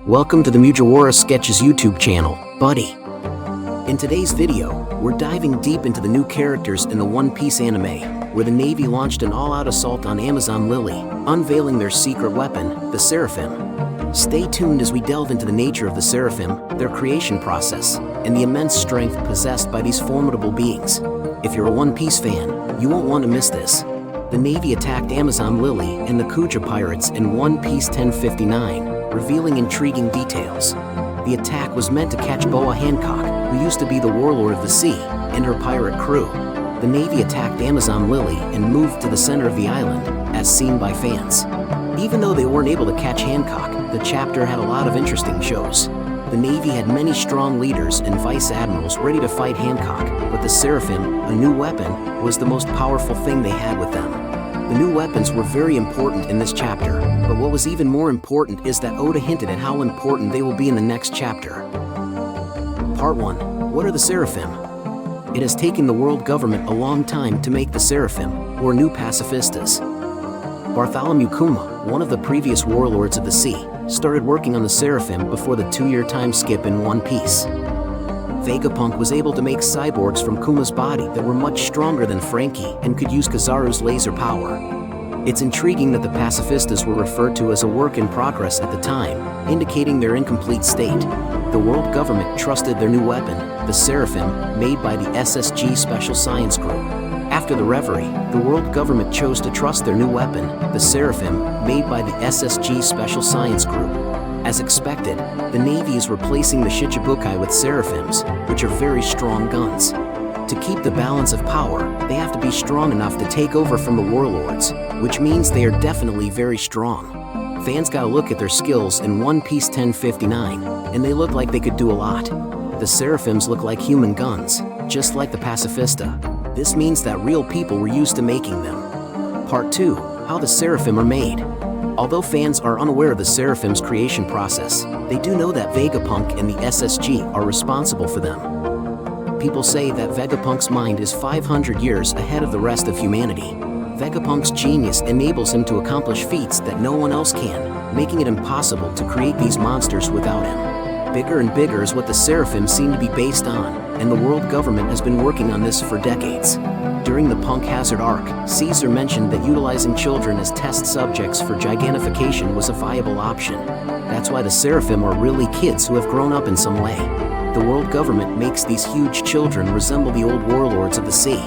Welcome to the Mugiwara Sketches YouTube channel, buddy. In today's video, we're diving deep into the new characters in the One Piece anime, where the Navy launched an all-out assault on Amazon Lily, unveiling their secret weapon, the Seraphim. Stay tuned as we delve into the nature of the Seraphim, their creation process, and the immense strength possessed by these formidable beings. If you're a One Piece fan, you won't want to miss this. The Navy attacked Amazon Lily and the Kuja pirates in One Piece 1059, revealing intriguing details. The attack was meant to catch Boa Hancock, who used to be the warlord of the sea, and her pirate crew. The Navy attacked Amazon Lily and moved to the center of the island, as seen by fans. Even though they weren't able to catch Hancock, the chapter had a lot of interesting shows. The Navy had many strong leaders and vice admirals ready to fight Hancock, but the Seraphim, a new weapon, was the most powerful thing they had with them. The new weapons were very important in this chapter, but what was even more important is that Oda hinted at how important they will be in the next chapter. Part 1. What are the Seraphim? It has taken the world government a long time to make the Seraphim, or new Pacifistas. Bartholomew Kuma, one of the previous warlords of the sea, started working on the Seraphim before the 2-year time skip in One Piece. Vegapunk was able to make cyborgs from Kuma's body that were much stronger than Frankie and could use Kizaru's laser power. It's intriguing that the Pacifistas were referred to as a work in progress at the time, indicating their incomplete state. The world government trusted their new weapon, the Seraphim, made by the SSG Special Science Group. After the reverie, the world government chose to trust their new weapon, the Seraphim, made by the SSG Special Science Group. As expected, the Navy is replacing the Shichibukai with Seraphims, which are very strong guns. To keep the balance of power, they have to be strong enough to take over from the warlords, which means they are definitely very strong. Fans gotta look at their skills in One Piece 1059, and they look like they could do a lot. The Seraphims look like human guns, just like the Pacifista. This means that real people were used to making them. Part 2. How the Seraphim are made. Although fans are unaware of the Seraphim's creation process, they do know that Vegapunk and the SSG are responsible for them. People say that Vegapunk's mind is 500 years ahead of the rest of humanity. Vegapunk's genius enables him to accomplish feats that no one else can, making it impossible to create these monsters without him. Bigger and bigger is what the Seraphim seem to be based on, and the world government has been working on this for decades. During the Punk Hazard arc, Caesar mentioned that utilizing children as test subjects for gigantification was a viable option. That's why the Seraphim are really kids who have grown up in some way. The world government makes these huge children resemble the old warlords of the sea.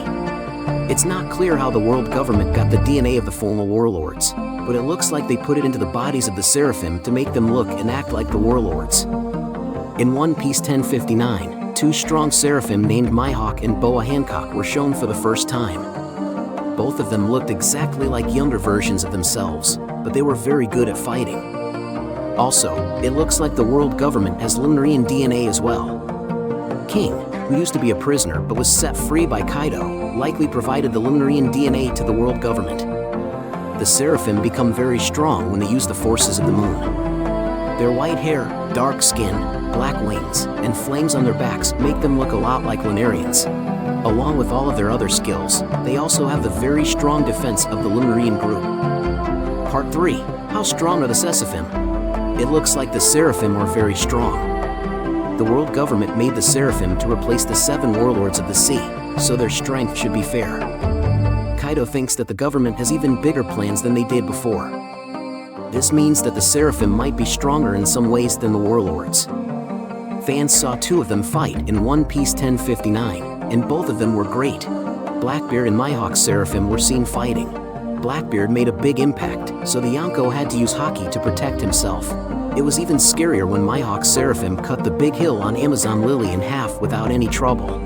It's not clear how the world government got the DNA of the former warlords, but it looks like they put it into the bodies of the Seraphim to make them look and act like the warlords. In One Piece 1059, 2 strong Seraphim named Mihawk and Boa Hancock were shown for the first time. Both of them looked exactly like younger versions of themselves, but they were very good at fighting. Also, it looks like the world government has Lunarian DNA as well. King, who used to be a prisoner but was set free by Kaido, likely provided the Lunarian DNA to the world government. The Seraphim become very strong when they use the forces of the moon. Their white hair, dark skin, black wings, and flames on their backs make them look a lot like Lunarians. Along with all of their other skills, they also have the very strong defense of the Lunarian group. Part 3. How strong are the Sesaphim? It looks like the Seraphim are very strong. The world government made the Seraphim to replace the 7 warlords of the sea, so their strength should be fair. Kaido thinks that the government has even bigger plans than they did before. This means that the Seraphim might be stronger in some ways than the warlords. Fans saw 2 of them fight in One Piece 1059, and both of them were great. Blackbeard and Mihawk's Seraphim were seen fighting. Blackbeard made a big impact, so the Yonko had to use Haki to protect himself. It was even scarier when Mihawk's Seraphim cut the big hill on Amazon Lily in half without any trouble.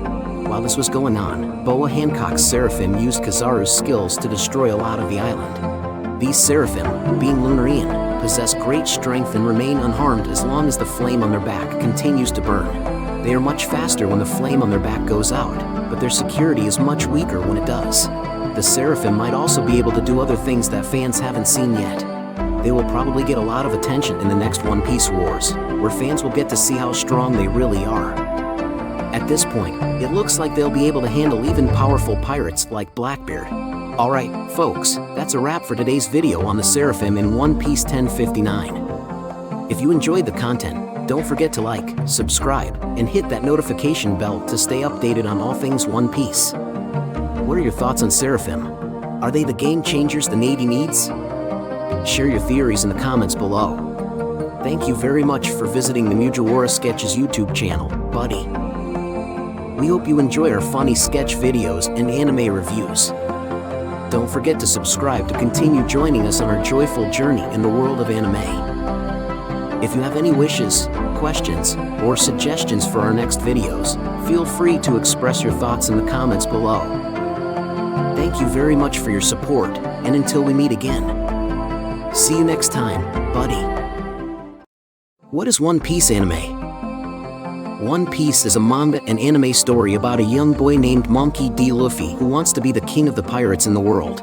While this was going on, Boa Hancock's Seraphim used Kizaru's skills to destroy a lot of the island. These Seraphim, being Lunarian, possess great strength and remain unharmed as long as the flame on their back continues to burn. They are much faster when the flame on their back goes out, but their security is much weaker when it does. The Seraphim might also be able to do other things that fans haven't seen yet. They will probably get a lot of attention in the next One Piece Wars, where fans will get to see how strong they really are. At this point, it looks like they'll be able to handle even powerful pirates like Blackbeard. Alright, folks, that's a wrap for today's video on the Seraphim in One Piece 1059. If you enjoyed the content, don't forget to like, subscribe, and hit that notification bell to stay updated on all things One Piece. What are your thoughts on Seraphim? Are they the game changers the Navy needs? Share your theories in the comments below. Thank you very much for visiting the Mugiwara Sketches YouTube channel, buddy. We hope you enjoy our funny sketch videos and anime reviews. Don't forget to subscribe to continue joining us on our joyful journey in the world of anime. If you have any wishes, questions, or suggestions for our next videos, feel free to express your thoughts in the comments below. Thank you very much for your support, and until we meet again. See you next time, buddy. What is One Piece anime? One Piece is a manga and anime story about a young boy named Monkey D. Luffy who wants to be the king of the pirates in the world.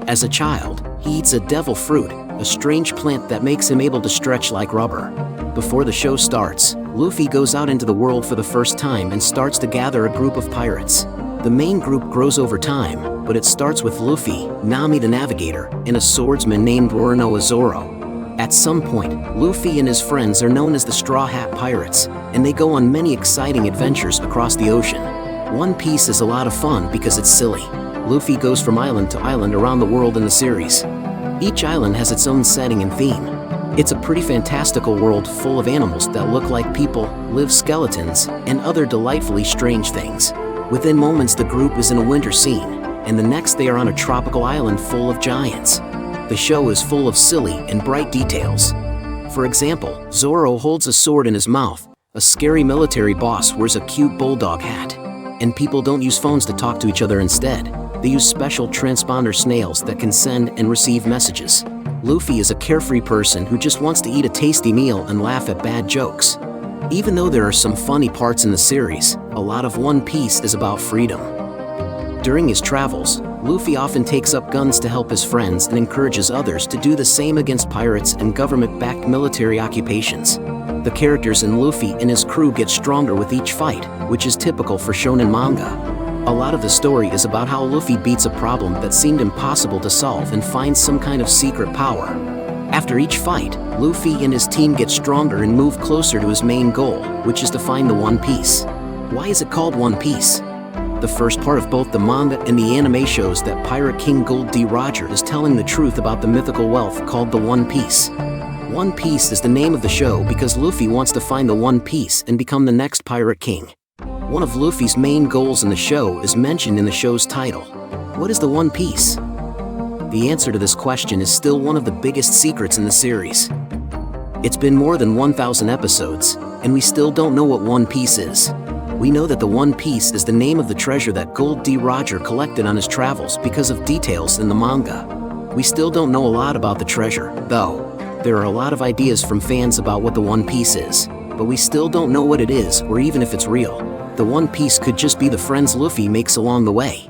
As a child, he eats a devil fruit, a strange plant that makes him able to stretch like rubber. Before the show starts, Luffy goes out into the world for the first time and starts to gather a group of pirates. The main group grows over time, but it starts with Luffy, Nami the Navigator, and a swordsman named Roronoa Zoro. At some point, Luffy and his friends are known as the Straw Hat Pirates, and they go on many exciting adventures across the ocean. One Piece is a lot of fun because it's silly. Luffy goes from island to island around the world in the series. Each island has its own setting and theme. It's a pretty fantastical world full of animals that look like people, live skeletons, and other delightfully strange things. Within moments the group is in a winter scene, and the next they are on a tropical island full of giants. The show is full of silly and bright details. For example, Zoro holds a sword in his mouth, a scary military boss wears a cute bulldog hat, and people don't use phones to talk to each other instead. They use special transponder snails that can send and receive messages. Luffy is a carefree person who just wants to eat a tasty meal and laugh at bad jokes. Even though there are some funny parts in the series, a lot of One Piece is about freedom. During his travels, Luffy often takes up guns to help his friends and encourages others to do the same against pirates and government-backed military occupations. The characters in Luffy and his crew get stronger with each fight, which is typical for shonen manga. A lot of the story is about how Luffy beats a problem that seemed impossible to solve and finds some kind of secret power. After each fight, Luffy and his team get stronger and move closer to his main goal, which is to find the One Piece. Why is it called One Piece? The first part of both the manga and the anime shows that Pirate King Gold D. Roger is telling the truth about the mythical wealth called the One Piece. One Piece is the name of the show because Luffy wants to find the One Piece and become the next Pirate King. One of Luffy's main goals in the show is mentioned in the show's title. What is the One Piece? The answer to this question is still one of the biggest secrets in the series. It's been more than 1,000 episodes, and we still don't know what One Piece is. We know that the One Piece is the name of the treasure that Gold D. Roger collected on his travels because of details in the manga. We still don't know a lot about the treasure, though. There are a lot of ideas from fans about what the One Piece is, but we still don't know what it is or even if it's real. The One Piece could just be the friends Luffy makes along the way.